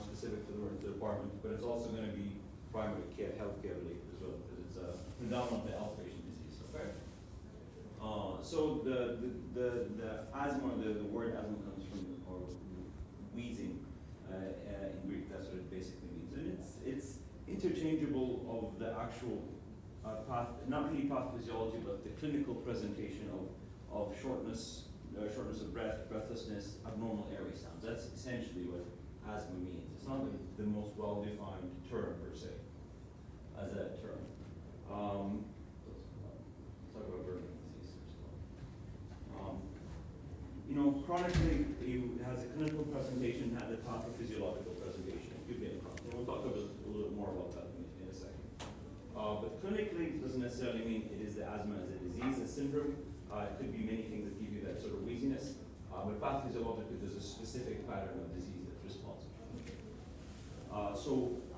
more specific to the department, but it's also going to be primary care, healthcare related as well, because it's a predominantly outpatient disease. Okay. So the asthma, the word asthma comes from or wheezing in Greek. That's what it basically means, and it's interchangeable of the actual not really pathophysiology, but the clinical presentation of shortness of breath, breathlessness, abnormal airway sounds. That's essentially what asthma means. It's not the most well-defined term per se, as a term. Let's talk about burning disease first of all. Chronically, it has a clinical presentation, has a pathophysiological presentation. It could be a chronic. And we'll talk a little bit more about that in a second. But clinically, it doesn't necessarily mean it is the asthma as a disease, a syndrome. It could be many things that give you that sort of wheeziness. But pathophysiologically, there's a specific pattern of disease that's responsive.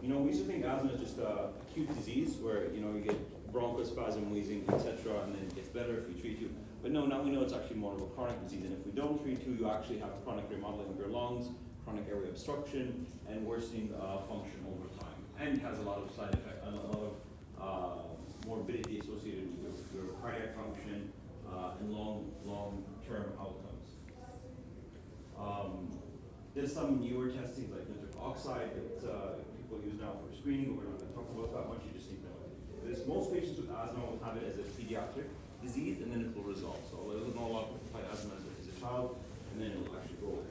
We used to think asthma is just a acute disease where, you get bronchospasm, wheezing, etc., and then it gets better if we treat you. But no, now we know it's actually more of a chronic disease, and if we don't treat you, you actually have chronic remodeling of your lungs, chronic airway obstruction, and worsening function over time, and has a lot of side effects, a lot of morbidity associated with your cardiac function and long-term outcomes. There's some newer testings like nitric oxide that people use now for screening, but we're not going to talk about that much. You just need to know it. Most patients with asthma will have it as a pediatric disease, and then it will resolve. So they'll know a lot of asthma as a child, and then it will actually go away.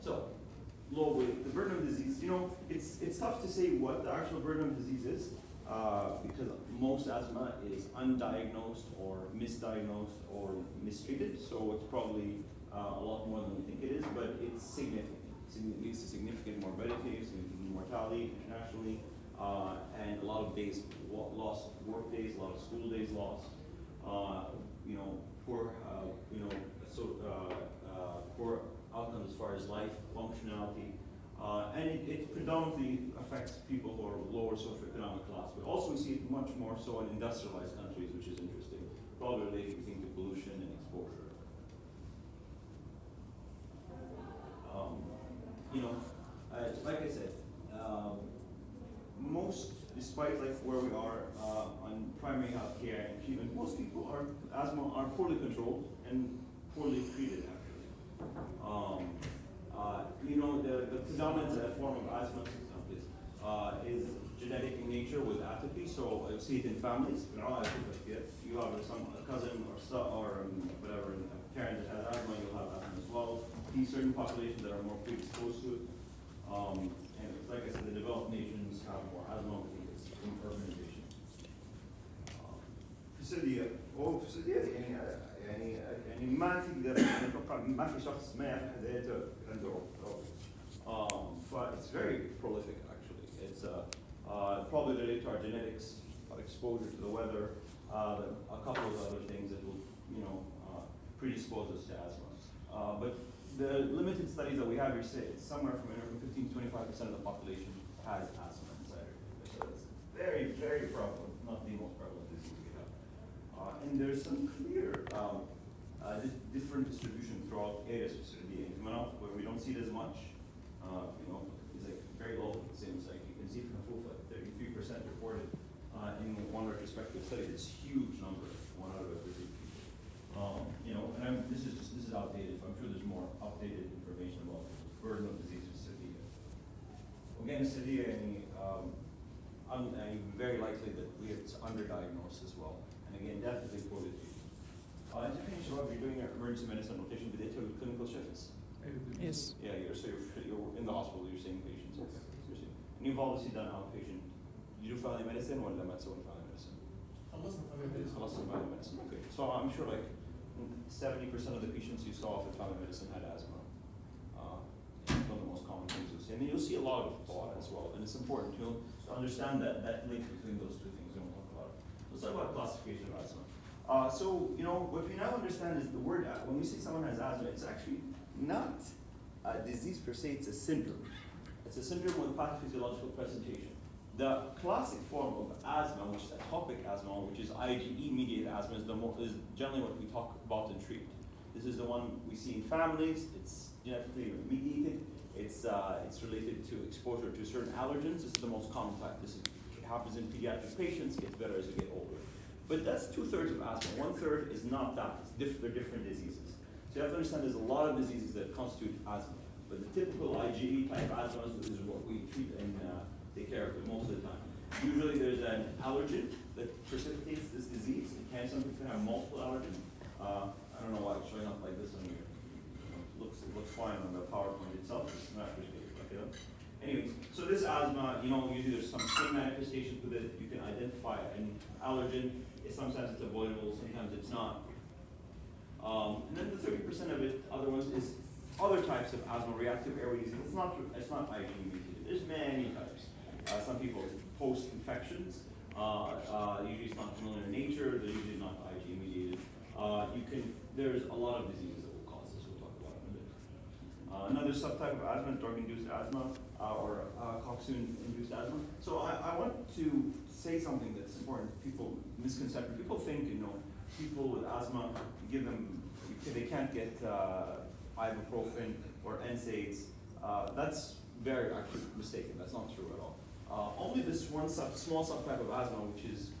So, the burden of disease, it's tough to say what the actual burden of disease is, because most asthma is undiagnosed or misdiagnosed or mistreated, so it's probably a lot more than we think it is, but it's significant. It leads to significant morbidity, significant mortality internationally, and a lot of days lost, work days, a lot of school days lost, poor outcomes as far as life functionality, and it predominantly affects people who are lower socioeconomic class, but also we see it much more so in industrialized countries, which is interesting, probably related, we think, to pollution and exposure. Like I said, despite where we are on primary health care and treatment, most people asthma are poorly controlled and poorly treated actually. The predominant form of asthma is genetic in nature with atopy, so you'll see it in families. You have a cousin or son or whatever, a parent that has asthma, you'll have asthma as well. These certain populations that are more predisposed to it. And like I said, the developed nations have more asthma because from urbanization. يعني ما تقدر نتوقع ما في شخص ما يعرف حياته عنده it's very prolific actually. It's probably related to our genetics, our exposure to the weather, a couple of other things that will predispose us to asthma. But the limited studies that we have here say it's somewhere from 15 to 25% of the population has asthma inside it. So it's very, very prevalent, not the most prevalent disease we have. And there's some clear different distribution throughout areas, specifically in Manaf, where we don't see it as much. It's like very low. It seems like you can see from Fufa, 33% reported in one retrospective study. It's a huge number, 1 out of every 3 people. And this is outdated. I'm sure there's more updated information about the burden of disease with severe. Again, severe, very likely that it's underdiagnosed as well. And again, definitely poorly treated. As you finish up, you're doing your emergency medicine rotation. Do they tell you clinical shifts? Yes. Yeah, you're in the hospital. You're seeing patients. Okay. And you've obviously done outpatient. You do family medicine or ما تسوي family medicine? خلصنا family medicine. Okay. So I'm sure 70% of the patients you saw for family medicine had asthma. It's one of the most common things you'll see. And then you'll see a lot of thought as well. And it's important to understand that link between those two things. We don't talk about it. Let's talk about classification of asthma. What we now understand is the word, when we say someone has asthma, it's actually not a disease per se, it's a syndrome. It's a syndrome with pathophysiological presentation. The classic form of asthma, which is atopic asthma, which is IgE-mediated asthma, is generally what we talk about and treat. This is the one we see in families. It's genetically mediated. It's related to exposure to certain allergens. This is the most common type. This happens in pediatric patients, gets better as you get older. But that's 2/3 of asthma. 1/3 is not that. They're different diseases. So you have to understand there's a lot of diseases that constitute asthma. But the typical IgE type asthma is what we treat and take care of it most of the time. Usually there's an allergen that precipitates this disease. Some people can have multiple allergens. I don't know why it's showing up like this on here. It looks fine on the PowerPoint itself. It's not appreciated. Anyways, so this asthma, usually there's some skin manifestations with it. You can identify an allergen. Sometimes it's avoidable, sometimes it's not. And then the 30% of it, other ones, is other types of asthma, reactive airway disease. It's not IgE mediated. There's many types. Some people post-infections. Usually it's not familiar in nature. They're usually not IgE mediated. There's a lot of diseases that will cause this. We'll talk about it in a bit. Another subtype of asthma is drug-induced asthma or coxswain-induced asthma. So I want to say something that's important. People misconception. People think people with asthma, they can't get ibuprofen or NSAIDs. That's very actually mistaken. That's not true at all. Only this one small subtype of asthma, which is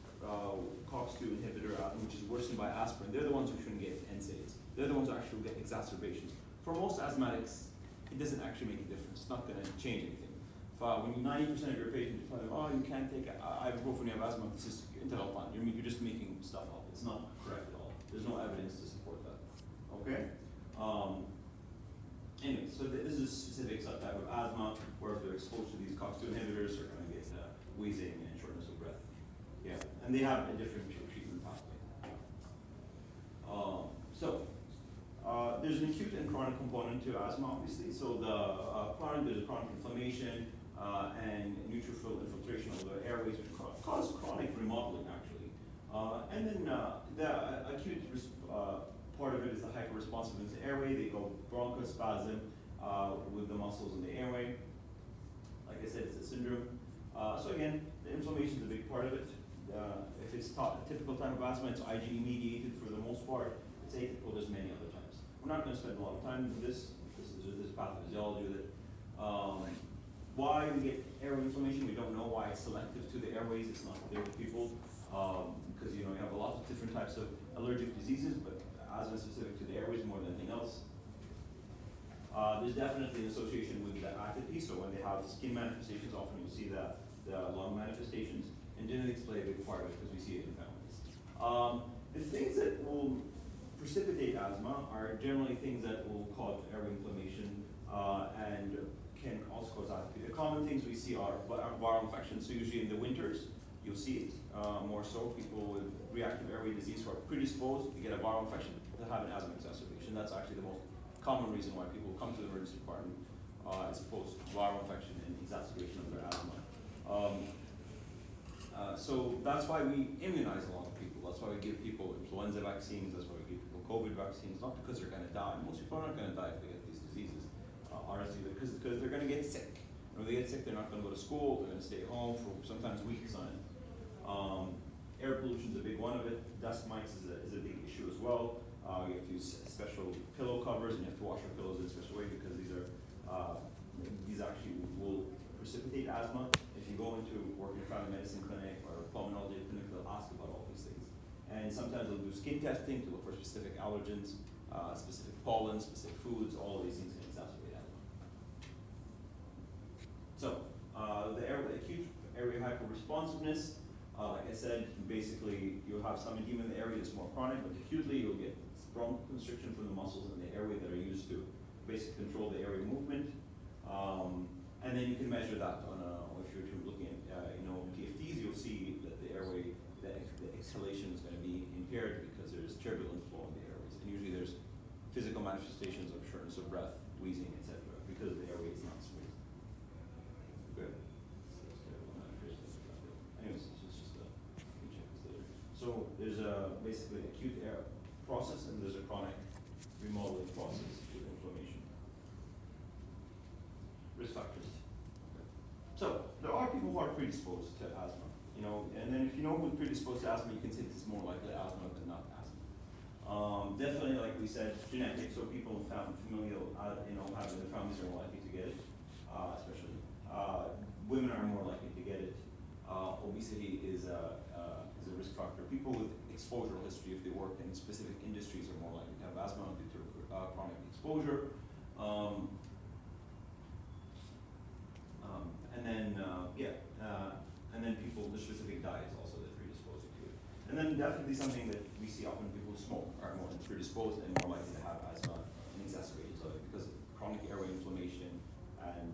COX-2 inhibitor, which is worsened by aspirin, they're the ones who shouldn't get NSAIDs. They're the ones who actually get exacerbations. For most asthmatics, it doesn't actually make a difference. It's not going to change anything. When 90% of your patients tell you, you can't take ibuprofen when you have asthma, this is intellectual. You're just making stuff up. It's not correct at all. There's no evidence to support that. Okay? Anyway, so this is a specific subtype of asthma where if they're exposed to these COX-2 inhibitors, they're going to get wheezing and shortness of breath. Yeah, and they have a different treatment pathway. There's an acute and chronic component to asthma, obviously. So there's a chronic inflammation and neutrophil infiltration of the airways, which cause chronic remodeling, actually. And then the acute part of it is the hyperresponsiveness to airway. They go bronchospasm with the muscles in the airway. Like I said, it's a syndrome. So again, the inflammation is a big part of it. If it's a typical type of asthma, it's IgE mediated for the most part. It's atypical, there's many other types. We're not going to spend a lot of time with this. This is pathophysiology with it. Why we get airway inflammation, we don't know why it's selective to the airways. It's not clear to people because you have a lot of different types of allergic diseases, but asthma is specific to the airways more than anything else. There's definitely an association with the atopy, so when they have skin manifestations, often you'll see the lung manifestations, and genetics play a big part of it because we see it in families. The things that will precipitate asthma are generally things that will cause airway inflammation and can also cause atopy. The common things we see are viral infections, so usually in the winters, you'll see it more so. People with reactive airway disease who are predisposed to get a viral infection to have an asthma exacerbation. That's actually the most common reason why people come to the emergency department is post-viral infection and exacerbation of their asthma. So that's why we immunize a lot of people. That's why we give people influenza vaccines. That's why we give people COVID vaccines, not because they're going to die. Most people are not going to die if they get these diseases, honestly, because they're going to get sick. And when they get sick, they're not going to go to school. They're going to stay home for sometimes weeks on it. Air pollution is a big one of it. Dust mites is a big issue as well. You have to use special pillow covers, and you have to wash your pillows in a special way because these actually will precipitate asthma. If you go into work in a family medicine clinic or a pulmonology clinic, they'll ask about all these things. And sometimes they'll do skin testing to look for specific allergens, specific pollen, specific foods. All of these things can exacerbate asthma. So the acute airway hyperresponsiveness. Like I said, basically you'll have some edema in the area that's more chronic, but acutely you'll get bronchoconstriction from the muscles in the airway that are used to basically control the airway movement. And then you can measure that if you're looking at TFTs, you'll see that the airway, the exhalation is going to be impaired because there's turbulent flow in the airways. And usually there's physical manifestations of shortness of breath, wheezing, etc., because the airway is not smooth. Good. Anyways, it's just check this later. So there's basically acute air process and there's a chronic remodeling process with inflammation. Risk factors. So there are people who are predisposed to asthma, and then if you know who's predisposed to asthma, you can say this is more likely asthma than not asthma. Definitely, like we we said, genetic, so people familial, having their families are more likely to get it, especially. Women are more likely to get it. Obesity is a risk factor. People with exposure history, if they work in specific industries, are more likely to have asthma due to chronic exposure. And then people, the specific diets also that predispose you to it. And then definitely something that we see often, people who smoke are more predisposed and more likely to have asthma and exacerbations of it because of chronic airway inflammation and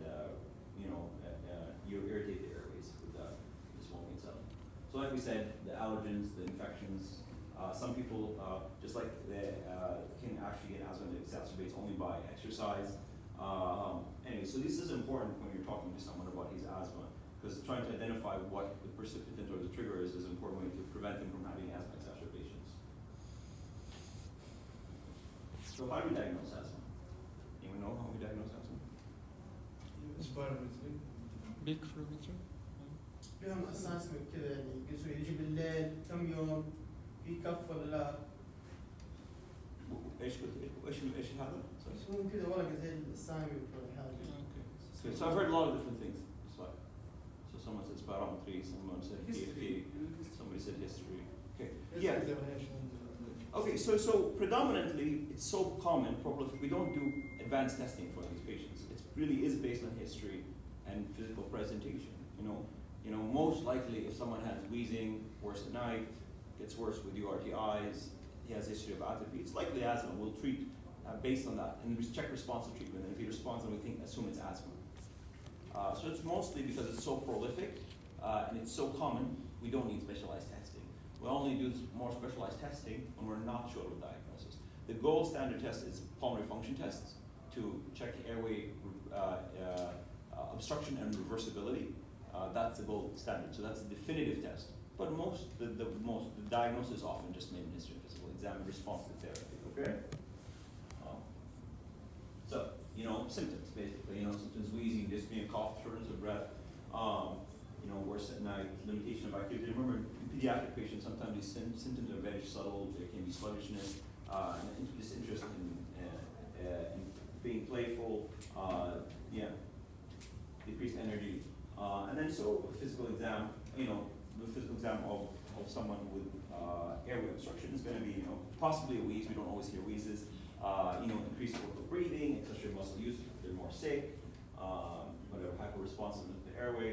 you irritate the airways with the smoking itself. So like we said, the allergens, the infections, some people, just like can actually get asthma that exacerbates only by exercise. Anyway, so this is important when you're talking to someone about his asthma, because trying to identify what the precipitant or the trigger is an important way to prevent him from having asthma exacerbations. So how do we diagnose asthma? Anyone know how we diagnose asthma? بيك فلومتر لهم اسسمنت كذا يعني يقيسوا يجي بالليل كم يوم في كف ولا لا ايش هذا؟ يسوون كذا ورقه زي الاسايمنت ولا حاجه. Okay, so I've heard a lot of different things. So someone said spirometry, someone said history. Somebody said history. Okay, yeah. Okay, so predominantly it's so common. Probably we don't do advanced testing for these patients. It really is based on history and physical presentation. Most likely if someone has wheezing, worse at night, gets worse with URTIs, he has a history of atopy, it's likely asthma. We'll treat based on that and we check response to treatment. And if he responds, then we assume it's asthma. So it's mostly because it's so prolific and it's so common, we don't need specialized testing. We only do more specialized testing when we're not sure of diagnosis. The gold standard test is pulmonary function tests to check airway obstruction and reversibility. That's the gold standard, so that's a definitive test. But the diagnosis is often just made in history and physical exam and response to therapy, okay? So, symptoms basically, symptoms wheezing, dyspnea, cough, shortness of breath, worse at night, limitation of activity. Remember, in pediatric patients, sometimes these symptoms are very subtle. There can be sluggishness, and just interest in being playful, decreased energy. And then so physical exam, the physical exam of someone with airway obstruction is going to be, possibly a wheeze. We don't always hear wheezes. Increased vocal breathing, accessory muscle use if they're more sick, whatever, hyper-responsiveness to the airway.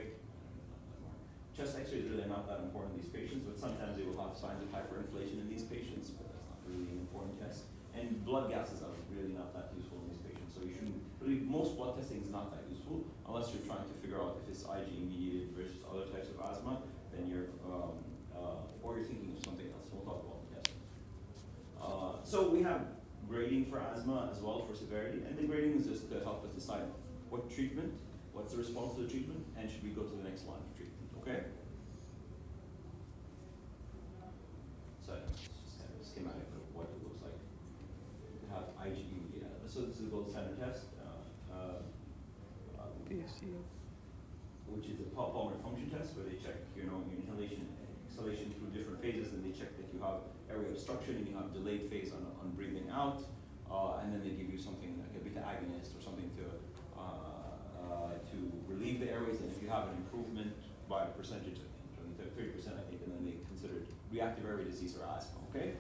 Chest x-ray is really not that important in these patients, but sometimes they will have signs of hyperinflation in these patients, but that's not really an important test. And blood gases are really not that useful in these patients, so you shouldn't, really most blood testing is not that useful unless you're trying to figure out if it's IgE-mediated versus other types of asthma, then or you're thinking of something else. We'll talk about the testing. So we have grading for asthma as well for severity, and the grading is just to help us decide what treatment, what's the response to the treatment, and should we go to the next line of treatment, okay? So it's just kind of a schematic of what it looks like to have IgE. So this is the gold standard test, which is a pulmonary function test where they check your inhalation and exhalation through different phases, and they check that you have airway obstruction and you have delayed phase on breathing out, and then they give you something like a beta agonist or something to relieve the airways, and if you have an improvement by a percentage, I think 30%, I think, and then they consider it reactive airway disease or asthma, okay?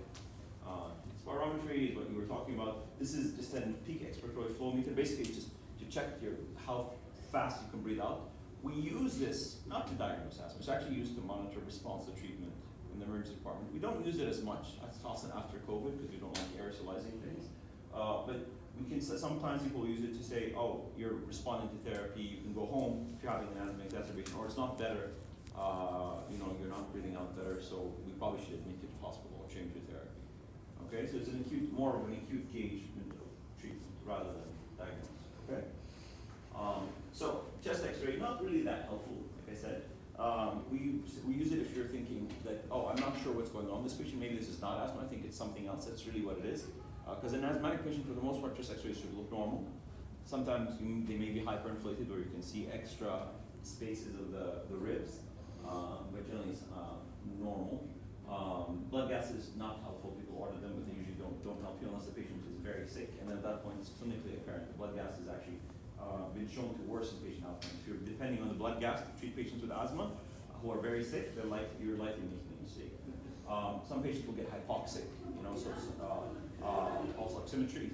Spirometry is what you were talking about. This is just a peak expiratory flow meter. Basically, it's just to check how fast you can breathe out. We use this not to diagnose asthma. It's actually used to monitor response to treatment in the emergency department. We don't use it as much. That's often after COVID because we don't like aerosolizing things. But we can sometimes people use it to say, oh, you're responding to therapy. You can go home if you're having an asthma exacerbation, or it's not better. You're not breathing out better, so we probably should admit you to hospital or change your therapy. Okay, so it's more of an acute gauge treatment rather than diagnosis. Okay. So chest X-ray, not really that helpful, like I said. We use it if you're thinking that, oh, I'm not sure what's going on. This patient, maybe this is not asthma. I think it's something else. That's really what it is. Because an asthmatic patient, for the most part, chest X-rays should look normal. Sometimes they may be hyperinflated, where you can see extra spaces of the ribs, but generally it's normal. Blood gas is not helpful. People order them, but they usually don't help you unless the patient is very sick, and at that point it's clinically apparent. The blood gas has actually been shown to worsen patient outcomes. If you're depending on the blood gas to treat patients with asthma who are very sick, you're likely making a mistake. Some patients will get hypoxic, so it's, pulse oximetry.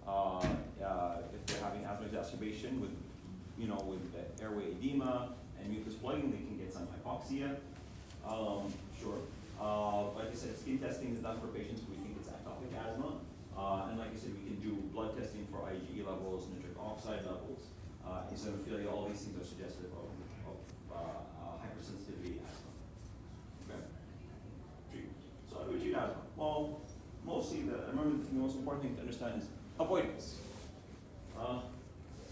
If they're having asthma exacerbation with airway edema and mucus plugging, they can get some hypoxia. Sure. Like I said, skin testing is done for patients who we think it's atopic asthma. And like I said, we can do blood testing for IgE levels, nitric oxide levels, eosinophilia. All these things are suggestive of hypersensitivity asthma. Okay. Treatment. So how do we treat asthma? Well, mostly, remember the most important thing to understand is avoidance.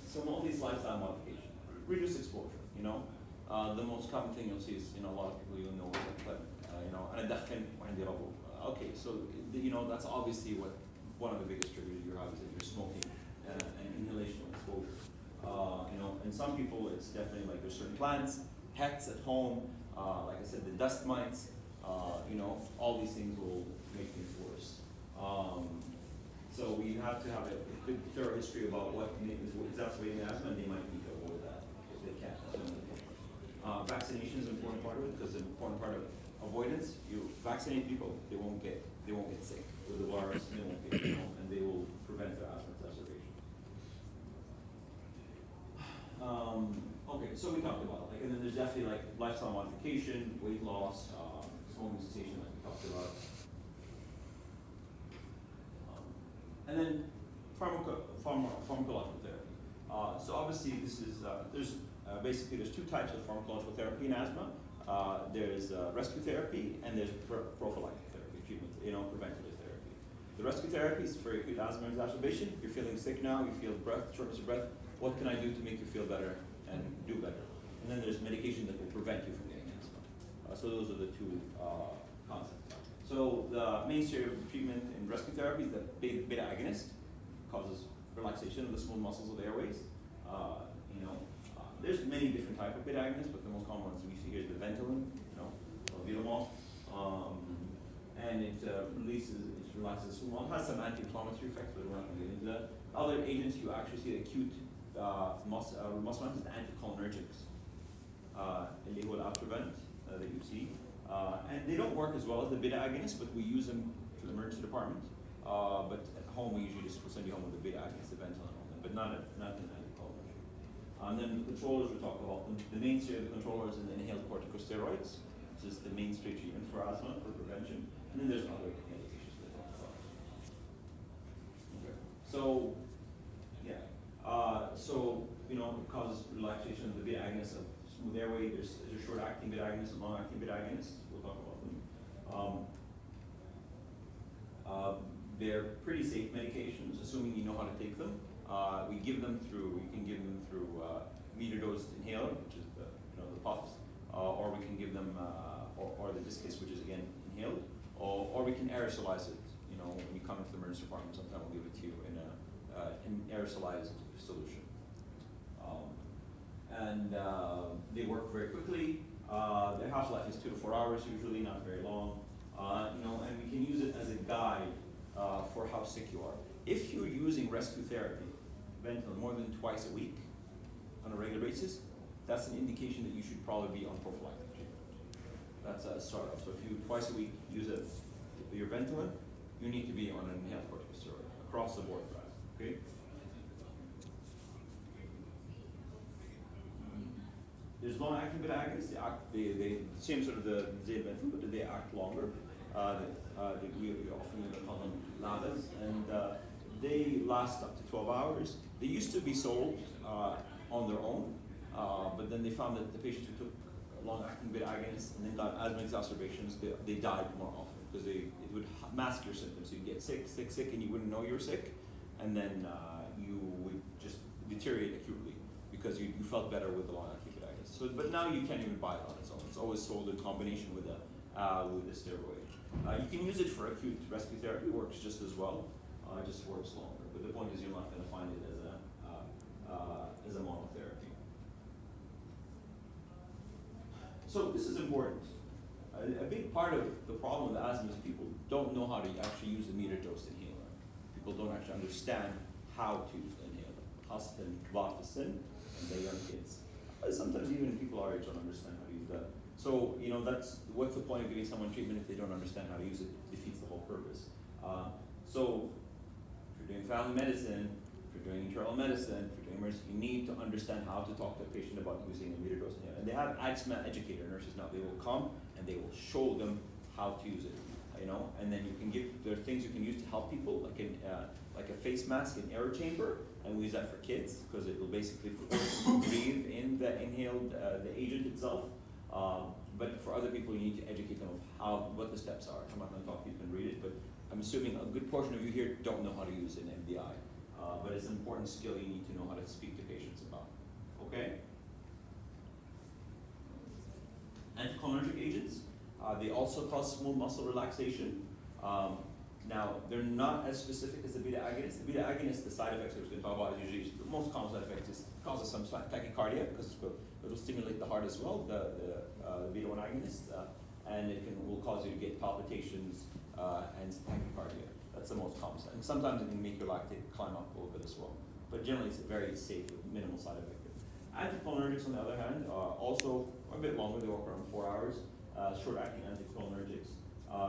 So all these lifestyle modification, reduce exposure. The most common thing you'll see is a lot of people you'll know is like, أنا أدخن وعندي ربو. Okay, so that's obviously one of the biggest triggers you have is that you're smoking and inhalational exposure. And some people it's definitely like there's certain plants, pets at home, like I said, the dust mites. All these things will make things worse. So we have to have a good thorough history about what is exacerbating asthma, and they might need to avoid that if they can. Vaccination is an important part of it because an important part of avoidance. You vaccinate people, they won't get sick with the virus, and they won't get and they will prevent their asthma exacerbation. Okay, so we talked about and then there's definitely like lifestyle modification, weight loss, smoking cessation, like we talked about. And then pharmacological therapy. So obviously this is, there's two types of pharmacological therapy in asthma. There's rescue therapy and there's prophylactic therapy, treatment, preventative therapy. The rescue therapy is for acute asthma exacerbation. You're feeling sick now, you feel shortness of breath. What can I do to make you feel better and do better? And then there's medication that will prevent you from getting asthma. So those are the two concepts. So the mainstay of treatment in rescue therapy is the beta agonist, causes relaxation of the smooth muscles of the airways. There's many different types of beta agonists, but the most common ones we see here is the Ventolin, Vilamol, and it relaxes the smooth muscles. It has some anti-inflammatory effects, but we're not going to get into that. Other agents you actually see acute muscle is the anticholinergics, اللي هو الاتrovent that you see. And they don't work as well as the beta agonists, but we use them for the emergency department. But at home, we usually just send you home with the beta agonist, the Ventolin, but not an anticholinergic. And then the controllers we talk about. The mainstay of the controllers and the inhaled corticosteroids, which is the mainstay treatment for asthma, for prevention. And then there's other medications we talk about. Okay. So, yeah. It causes relaxation of the beta agonist of smooth airway. There's short-acting beta agonists and long-acting beta agonists. We'll talk about them. They're pretty safe medications, assuming you know how to take them. You can give them through meter-dosed inhaler, which is the puffs, or we can give them, or the discus, which is again inhaled, or we can aerosolize it. When you come into the emergency department, sometimes we'll give it to you in an aerosolized solution. They work very quickly. Their half-life is 2 to 4 hours usually, not very long. And we can use it as a guide for how sick you are. If you're using rescue therapy, Ventolin, more than twice a week on a regular basis, that's an indication that you should probably be on prophylactic treatment. That's a startup. So if you twice a week use your Ventolin, you need to be on an inhaled corticosteroid across the board for that. Okay. There's long-acting beta agonists. They same sort of the Ventolin, but they act longer. We often call them LABAs, and they last up to 12 hours. They used to be sold on their own, but then they found that the patients who took long-acting beta agonists and then got asthma exacerbations, they died more often because it would mask your symptoms. So you'd get sick, and you wouldn't know you were sick, and then you would just deteriorate acutely because you felt better with the long-acting beta agonist. So, but now you can't even buy it on its own. It's always sold in combination with a steroid. You can use it for acute rescue therapy. It works just as well. It just works longer. But the point is, you're not going to find it as a monotherapy. So this is important. A big part of the problem with asthma is people don't know how to actually use a meter-dose inhaler. people don't actually understand how to inhale. Hastan, Vafasin, and the young kids. Sometimes even people our age don't understand how to use that. So, that's what's the point of giving someone treatment if they don't understand how to use it? It defeats the whole purpose. So, if you're doing family medicine, if you're doing internal medicine, if you're doing emergency, you need to understand how to talk to a patient about using a metered dose inhaler. And they have asthma educator nurses now. They will come and they will show them how to use it. And then you can there are things you can use to help people, like a face mask, an air chamber, and we use that for kids because it will basically force them to breathe in the inhaled the agent itself. But for other people, you need to educate them of what the steps are. I'm not going to talk to you, can read it, but I'm assuming a good portion of you here don't know how to use an MDI. But it's an important skill you need to know how to speak to patients about. Okay? Anticholinergic agents, they also cause smooth muscle relaxation. Now, they're not as specific as the beta agonist. The beta agonist, the side effects we're going to talk about is usually the most common side effect is causes some tachycardia because it'll stimulate the heart as well, the beta 1 agonist, and will cause you to get palpitations and tachycardia. That's the most common side. And sometimes it can make your lactate climb up a little bit as well. But generally, it's very safe with minimal side effect. Anticholinergics, on the other hand, also a bit longer. They work around 4 hours. Short-acting anticholinergics.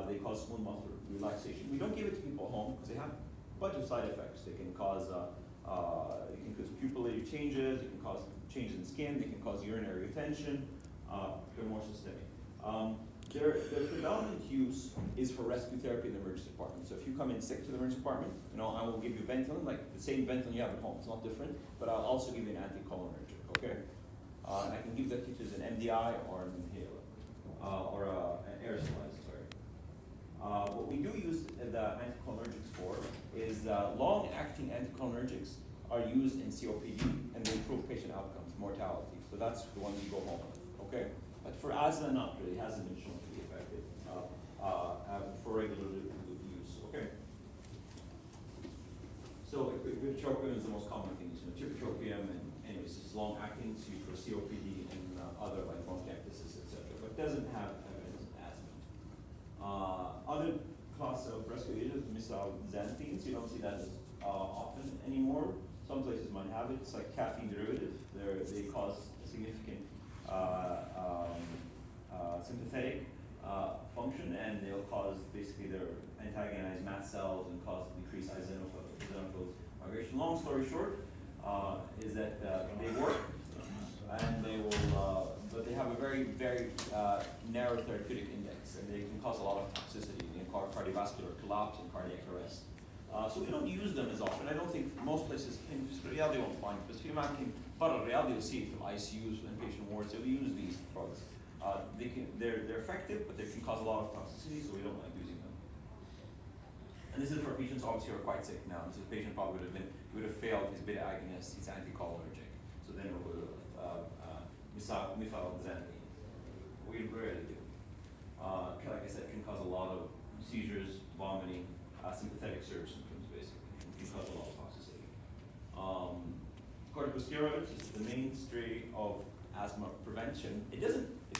They cause smooth muscle relaxation. We don't give it to people at home because they have a bunch of side effects. They can cause pupillated changes. They can cause changes in skin. They can cause urinary retention. They're more systemic. Their predominant use is for rescue therapy in the emergency department. So if you come in sick to the emergency department, I will give you Ventolin, like the same Ventolin you have at home. It's not different, but I'll also give you an anticholinergic. Okay, and I can give that to you as an MDI or an inhaler or an aerosolized. What we do use the anticholinergics for is long-acting anticholinergics are used in COPD and they improve patient outcomes, mortality. So that's the ones you go home with. Okay, but for asthma, not really. It hasn't been shown to be effective for regular use. Okay. So ipratropium is the most common thing used. Tiotropium, and anyways, it's long-acting. It's used for COPD and other like bronchiectasis, etc. But it doesn't have evidence of asthma. Other class of rescue agents, misalxanthines, you don't see that as often anymore. Some places might have it. It's like caffeine derivative. They cause a significant sympathetic function, and they'll cause basically they'll antagonize mast cells and cause decreased eosinophil migration. Long story short, is that they work, and they will, but they have a very, very narrow therapeutic index, and they can cause a lot of toxicity. They can cause cardiovascular collapse and cardiac arrest. So we don't use them as often. I don't think most places, in reality, won't find it. But if you're reality, you'll see it from ICUs and patient wards. They'll use these drugs. They're effective, but they can cause a lot of toxicity, so we don't like using them. And this is for patients obviously who are quite sick now. This is a patient probably would have failed his beta agonist, he's anticholinergic. So then it would have misalxanthine. We rarely do. Like I said, can cause a lot of seizures, vomiting, sympathetic surge symptoms, basically. It can cause a lot of toxicity. Corticosteroids is the mainstay of asthma prevention.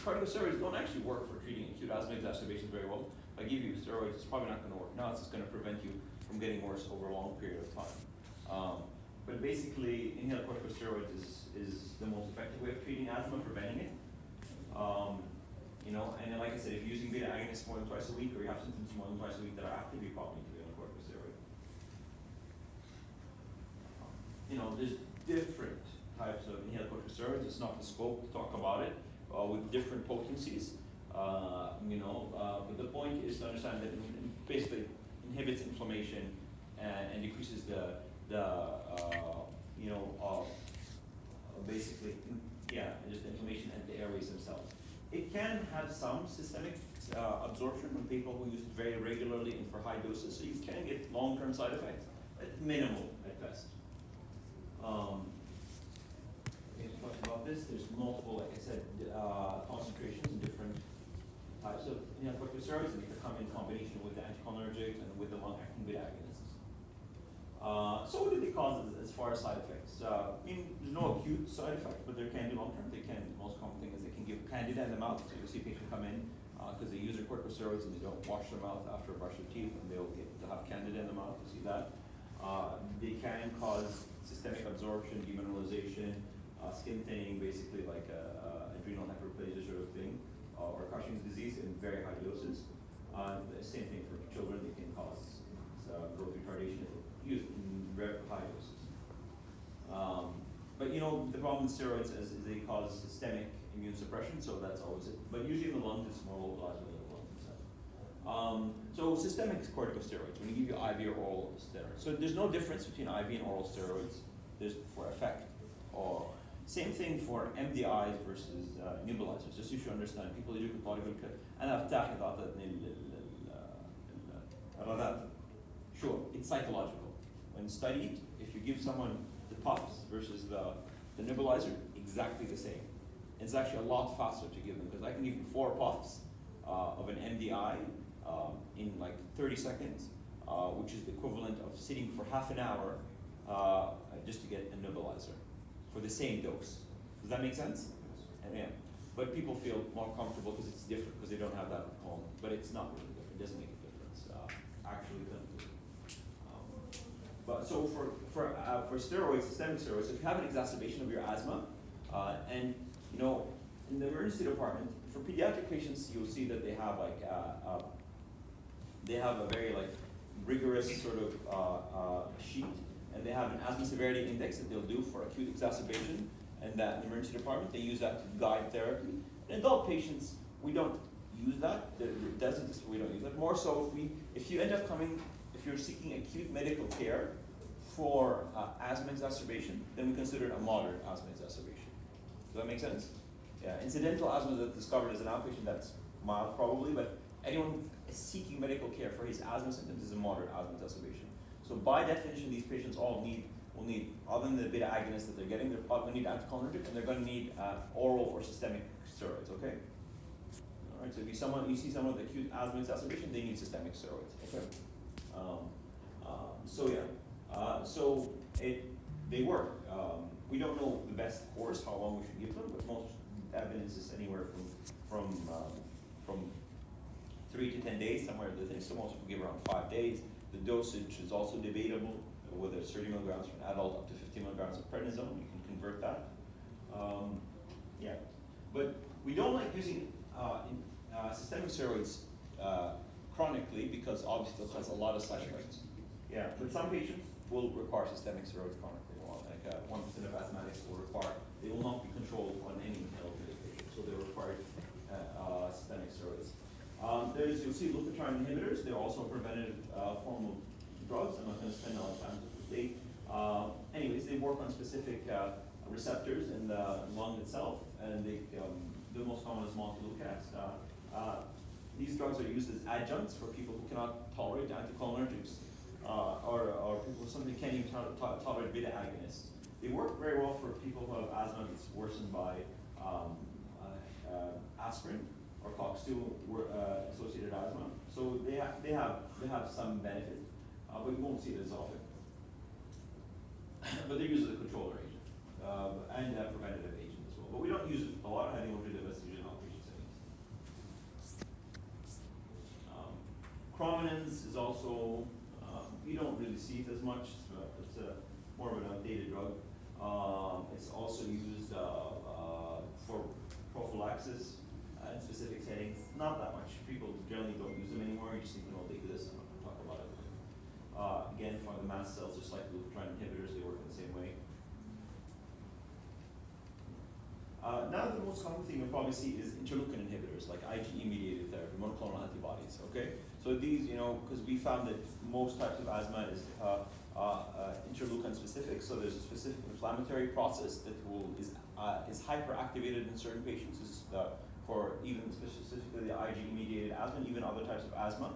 Corticosteroids don't actually work for treating acute asthma exacerbations very well. If I give you steroids, it's probably not going to work. Now it's just going to prevent you from getting worse over a long period of time. But basically, inhaled corticosteroids is the most effective way of treating asthma, preventing it. And then like I said, if you're using beta agonists more than twice a week, or you have symptoms more than twice a week that are active, you probably need to be on a corticosteroid. There's different types of inhaled corticosteroids. It's not the scope to talk about it with different potencies. But the point is to understand that it basically inhibits inflammation and decreases just inflammation and the airways themselves. It can have some systemic absorption in people who use it very regularly and for high doses, so you can get long-term side effects, but minimal at best. Talk about this. There's multiple, like I said, concentrations in different types of corticosteroids, and they can come in combination with the anticholinergics and with the long-acting beta agonists. So what do they cause as far as side effects? There's no acute side effects, but there can be long-term. The most common thing is they can give candida in the mouth. So you'll see patients come in because they use their corticosteroids and they don't wash their mouth after brush their teeth, and they'll have candida in the mouth. You see that. they can cause systemic absorption, demineralization, skin thinning, basically like adrenal hyperplasia sort of thing, or Cushing's disease in very high doses. The same thing for children, they can cause growth retardation if used in very high doses. But you know, the problem with steroids is they cause systemic immune suppression, so that's always it. But usually in the lungs, it's more localized within the lungs itself. So systemic corticosteroids, when you give you IV or oral steroids. So there's no difference between IV and oral steroids. There's for effect. Or same thing for MDIs versus nebulizers. Just so you should understand, people يجوا يقولوا لك أنا أرتاح إذا أعطتني الرذاذ. Sure, it's psychological. When studied, if you give someone the puffs versus the nebulizer, exactly the same. It's actually a lot faster to give them because I can give you 4 puffs of an MDI in like 30 seconds, which is the equivalent of sitting for half an hour just to get a nebulizer for the same dose. Does that make sense? Yeah. But people feel more comfortable because it's different because they don't have that at home. But it's not really different. It doesn't make a difference actually clinically. But so for steroids, systemic steroids, if you have an exacerbation of your asthma, and you know, in the emergency department, for pediatric patients, you'll see that they have like they have a very like rigorous sort of sheet, and they have an asthma severity index that they'll do for acute exacerbation, and that in the emergency department they use that to guide therapy. In adult patients, we don't use that. It doesn't. We don't use that. More so if you end up coming. If you're seeking acute medical care for asthma exacerbation, then we consider it a moderate asthma exacerbation. Does that make sense? Yeah, incidental asthma that's discovered as an outpatient, that's mild probably, but anyone seeking medical care for his asthma symptoms is a moderate asthma exacerbation. So by definition, these patients all will need, other than the beta agonists that they're getting, they're probably going to need anticholinergic, and they're going to need oral or systemic steroids, okay? All right, so if you see someone with acute asthma exacerbation, they need systemic steroids, okay? So yeah, so they work. We don't know the best course, how long we should give them, but most evidence is anywhere from 3 to 10 days, somewhere in the thing. So most people give around 5 days. The dosage is also debatable, whether it's 30 milligrams for an adult up to 50 milligrams of prednisone. You can convert that. Yeah, but we don't like using systemic steroids chronically because obviously it has a lot of side effects. Yeah, but some patients will require systemic steroids chronically. Like 1% of asthmatics will require, they will not be controlled on any inhaled medication, so they require systemic steroids. You'll see leukotriene inhibitors. They're also a preventative form of drugs. I'm not going to spend a lot of time with the date. Anyways, they work on specific receptors in the lung itself, and the most common is montelukast. These drugs are used as adjuncts for people who cannot tolerate anticholinergics, or people who simply can't even tolerate beta agonists. They work very well for people who have asthma that's worsened by aspirin or COX-2 associated asthma. So they have some benefit, but you won't see it as often. But they're used as a controller agent and a preventative agent as well. But we don't use it a lot. I think we'll do the best usually in outpatient settings. Chrominins is also, you don't really see it as much. It's more of an outdated drug. It's also used for prophylaxis in specific settings. Not that much. People generally don't use them anymore. You just need to know they exist. I'm not going to talk about it. Again, for the mast cells, just like leukotriene inhibitors, they work in the same way. Now the most common thing you'll probably see is interleukin inhibitors, like IgE-mediated therapy, monoclonal antibodies, okay? So these, because we found that most types of asthma is interleukin specific, so there's a specific inflammatory process that is hyperactivated in certain patients, for even specifically the IgE-mediated asthma, and even other types of asthma,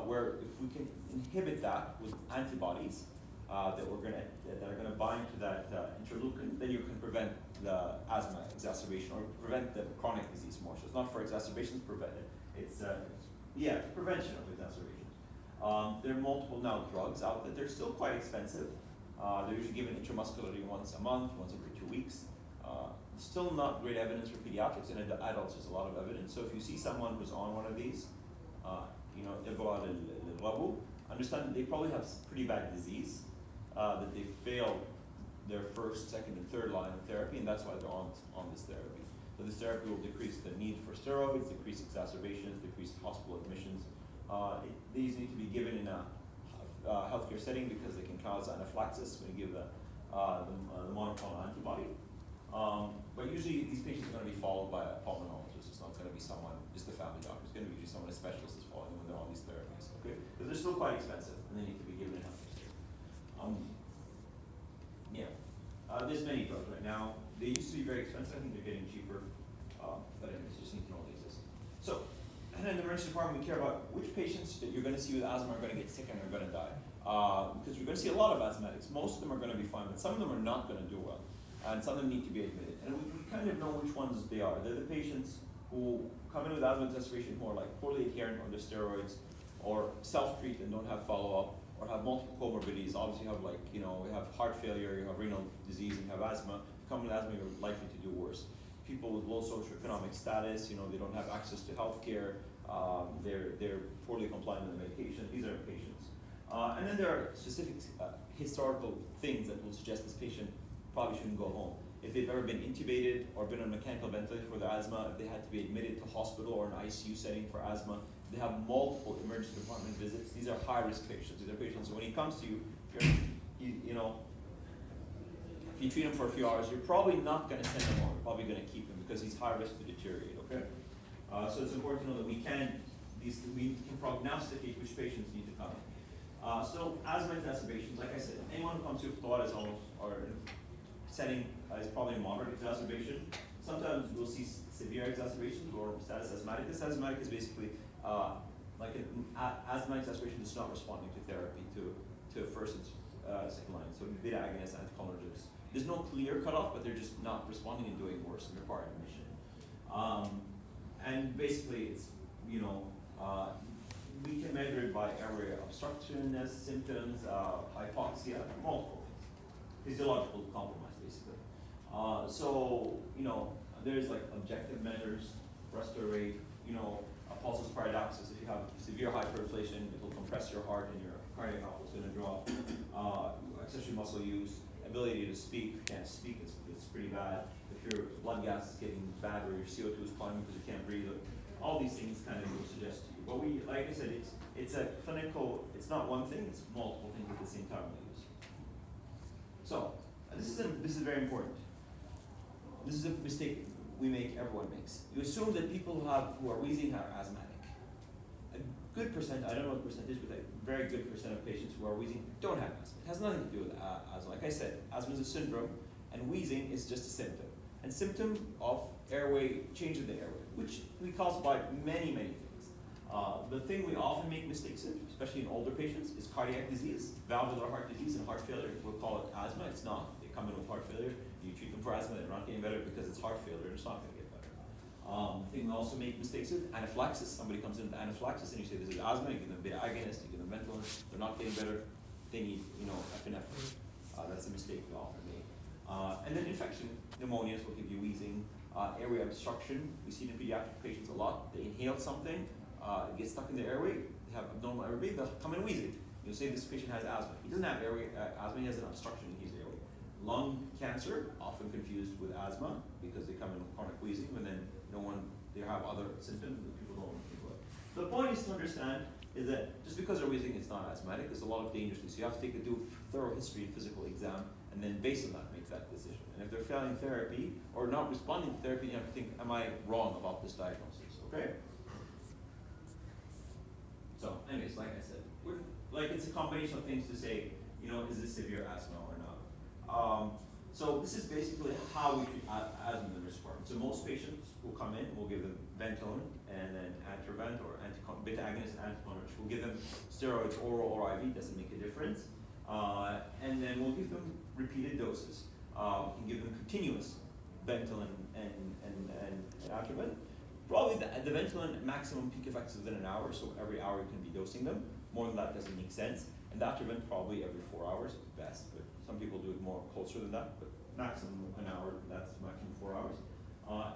where if we can inhibit that with antibodies that are going to bind to that interleukin, then you can prevent the asthma exacerbation or prevent the chronic disease more. So it's not for exacerbations, it's prevention of exacerbations. There are multiple now drugs out there. They're still quite expensive. They're usually given intramuscularly once a month, once every 2 weeks. Still not great evidence for pediatrics, and in adults there's a lot of evidence. So if you see someone who's on one of these, understand that they probably have pretty bad disease, that they failed their first, second, and third line of therapy, and that's why they're on this therapy. So this therapy will decrease the need for steroids, decrease exacerbations, decrease hospital admissions. These need to be given in a healthcare setting because they can cause anaphylaxis when you give the monoclonal antibody. But usually these patients are going to be followed by a pulmonologist. It's not going to be someone, just a family doctor. It's going to be usually someone, a specialist is following when they're on these therapies. Okay, because they're still quite expensive and they need to be given in healthcare setting. There's many drugs right now. They used to be very expensive. I think they're getting cheaper. But anyways, you just need to know they exist. So, and in the emergency department, we care about which patients that you're going to see with asthma are going to get sick and are going to die. Because you're going to see a lot of asthmatics. Most of them are going to be fine, but some of them are not going to do well. And some of them need to be admitted. And we kind of know which ones they are. They're the patients who come in with asthma exacerbation who are like poorly adherent on their steroids, or self-treat and don't have follow-up, or have multiple comorbidities. Obviously you have we have heart failure, you have renal disease, and you have asthma. If you come with asthma, you're likely to do worse. People with low socioeconomic status, they don't have access to healthcare, they're poorly compliant with the medication. These are patients. And then there are specific historical things that will suggest this patient probably shouldn't go home. If they've ever been intubated or been on a mechanical ventilator for their asthma, if they had to be admitted to hospital or an ICU setting for asthma, they have multiple emergency department visits. These are high-risk patients. These are patients who, when he comes to you, if you treat him for a few hours, you're probably not going to send him home. You're probably going to keep him because he's high risk to deteriorate. Okay, so it's important to know that we can prognosticate which patients need to come. So asthma exacerbations, like I said, anyone who comes to thought is almost or setting is probably a moderate exacerbation. Sometimes we'll see severe exacerbations or status asthmaticus. Asthmatic is basically like an asthma exacerbation that's not responding to therapy to first and second line. So beta agonists, anticholinergics. There's no clear cutoff, but they're just not responding and doing worse and require admission. And basically, it's we can measure it by area obstruction as symptoms, hypoxia, multiple things, physiological compromise, basically. So there's like objective measures, respiratory rate, a pulsus paradoxus. If you have severe hyperinflation, it will compress your heart and your cardiac output is going to drop. Accessory muscle use, ability to speak. If you can't speak, it's pretty bad. If your blood gas is getting bad or your CO2 is climbing because you can't breathe, all these things kind of will suggest to you. But like I said, it's a clinical. It's not one thing. It's multiple things at the same time we use. So this is very important. This is a mistake everyone makes. You assume that people who are wheezing are asthmatic. A good percent, I don't know what percentage, but a very good percent of patients who are wheezing don't have asthma. It has nothing to do with asthma. Like I said, asthma is a syndrome, and wheezing is just a symptom. And symptom of change in the airway, which we cause by many, many things. The thing we often make mistakes in, especially in older patients, is cardiac disease, valvular heart disease, and heart failure. We'll call it asthma. It's not. They come in with heart failure. You treat them for asthma, they're not getting better because it's heart failure. It's not going to get better. The thing we also make mistakes with, anaphylaxis. Somebody comes in with anaphylaxis, and you say this is asthma. You give them beta agonist, you give them Ventolin. They're not getting better. They need, epinephrine. That's a mistake we often make. And then infection, pneumonias will give you wheezing. Airway obstruction, we see it in pediatric patients a lot. They inhale something, it gets stuck in their airway, they have abnormal airway, they'll come in wheezing. You'll say this patient has asthma. He doesn't have airway asthma, he has an obstruction in his airway. Lung cancer, often confused with asthma because they come in with chronic wheezing, and then they have other symptoms that people don't want to think about. The point is to understand is that just because they're wheezing, it's not asthmatic. There's a lot of dangerous things. So you have to do a thorough history and physical exam, and then based on that, make that decision. And if they're failing therapy or not responding to therapy, you have to think, am I wrong about this diagnosis? Okay? So, anyways, like I said, it's a combination of things to say, is this severe asthma or not? So this is basically how we treat asthma in the emergency department. So most patients will come in, we'll give them Ventolin and then Atrovent or beta agonist anticholinergic. We'll give them steroids, oral or IV, doesn't make a difference. And then we'll give them repeated doses. We can give them continuous Ventolin and Atrovent. Probably the Ventolin maximum peak effect is within an hour, so every hour you can be dosing them. More than that doesn't make sense. And the Atrovent probably every 4 hours is best, but some people do it more closer than that, but maximum an hour, that's maximum 4 hours.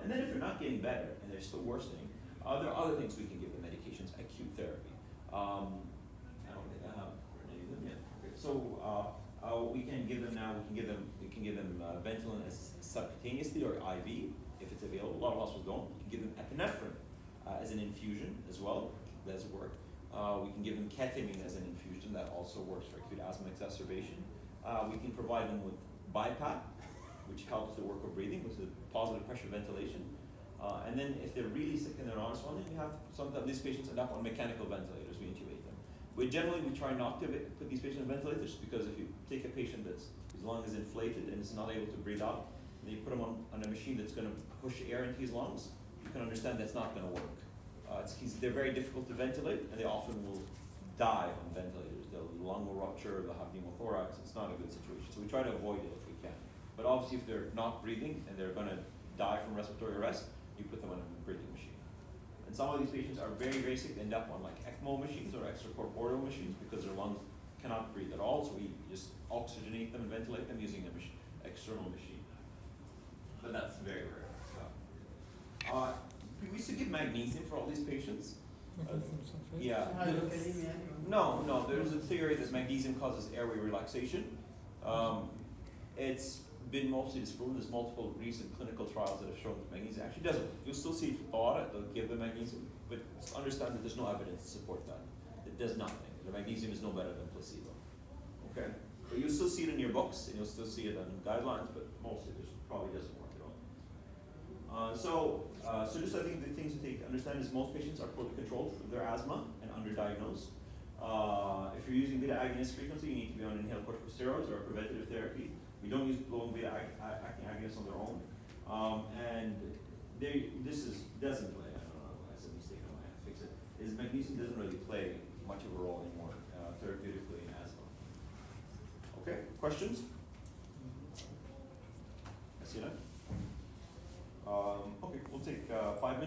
And then if they're not getting better and they're still worsening, there are other things we can give them medications, acute therapy. I don't think I have any of them yet. Okay. So what we can give them now, we can give them Ventolin as subcutaneously or IV if it's available. A lot of hospitals don't. We can give them epinephrine as an infusion as well. That does work. We can give them ketamine as an infusion. That also works for acute asthma exacerbation. We can provide them with BiPAP, which helps the work of breathing, which is positive pressure ventilation. And then if they're really sick and they're not responding, we have sometimes these patients end up on mechanical ventilators. We intubate them. We try not to put these patients on ventilators because if you take a patient his lung is inflated and is not able to breathe out, and you put him on a machine that's going to push air into his lungs, you can understand that's not going to work. They're very difficult to ventilate, and they often will die on ventilators. The lung will rupture, they'll have pneumothorax. It's not a good situation. So we try to avoid it if we can. But obviously, if they're not breathing and they're going to die from respiratory arrest, you put them on a breathing machine. And some of these patients are very, very sick. They end up on like ECMO machines or extracorporeal machines because their lungs cannot breathe at all. So we just oxygenate them and ventilate them using an external machine. But that's very rare. So, we used to give magnesium for all these patients. Magnesium sulfate. Yeah. No, there's a theory that magnesium causes airway relaxation. It's been mostly disproven. There's multiple recent clinical trials that have shown that magnesium actually doesn't. You'll still see thought they'll give the magnesium, but understand that there's no evidence to support that. It does nothing. The magnesium is no better than placebo. Okay? But you'll still see it in your books, and you'll still see it in guidelines, but mostly it probably doesn't work at all. So just I think the things to understand is most patients are poorly controlled for their asthma and underdiagnosed. If you're using beta agonist frequency, you need to be on inhaled corticosteroids or preventative therapy. We don't use long beta acting agonists on their own. And doesn't play, I don't know, that's a mistake on my end, fix it, is magnesium doesn't really play much of a role anymore therapeutically in asthma. Okay, questions? I see that. Okay, we'll take 5 minutes.